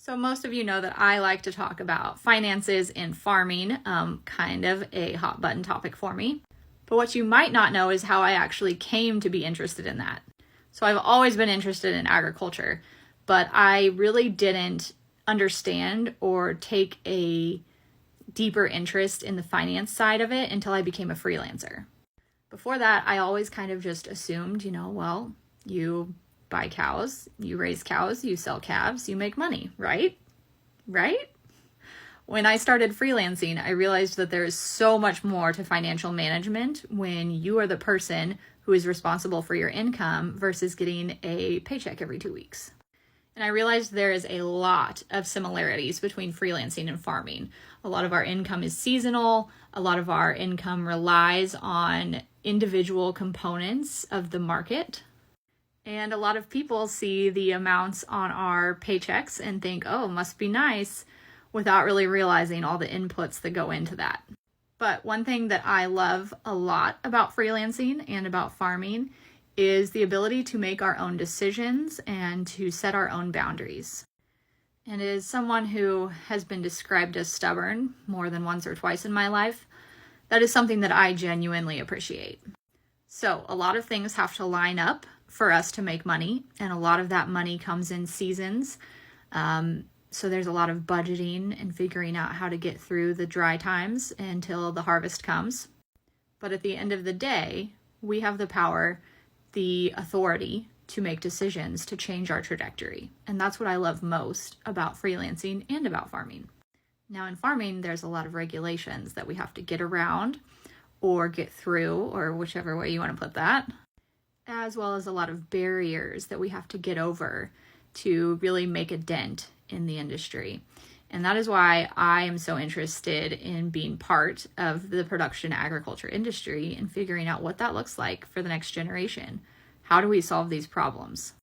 So most of you know that I like to talk about finances and farming, kind of a hot button topic for me. But what you might not know is how I actually came to be interested in that. So I've always been interested in agriculture, but I really didn't understand or take a deeper interest in the finance side of it until I became a freelancer. Before that, I always kind of just assumed, well, you buy cows, you raise cows, you sell calves, you make money, right? Right? When I started freelancing, I realized that there is so much more to financial management when you are the person who is responsible for your income versus getting a paycheck every 2 weeks. And I realized there is a lot of similarities between freelancing and farming. A lot of our income is seasonal. A lot of our income relies on individual components of the market. And a lot of people see the amounts on our paychecks and think, oh, must be nice, without really realizing all the inputs that go into that. But one thing that I love a lot about freelancing and about farming is the ability to make our own decisions and to set our own boundaries. And as someone who has been described as stubborn more than once or twice in my life, that is something that I genuinely appreciate. So a lot of things have to line up for us to make money, and a lot of that money comes in seasons. So there's a lot of budgeting and figuring out how to get through the dry times until the harvest comes. But at the end of the day, we have the power, the authority to make decisions to change our trajectory. And that's what I love most about freelancing and about farming. Now in farming, there's a lot of regulations that we have to get around or get through, or whichever way you want to put that, as well as a lot of barriers that we have to get over to really make a dent in the industry. And that is why I am so interested in being part of the production agriculture industry and figuring out what that looks like for the next generation. How do we solve these problems?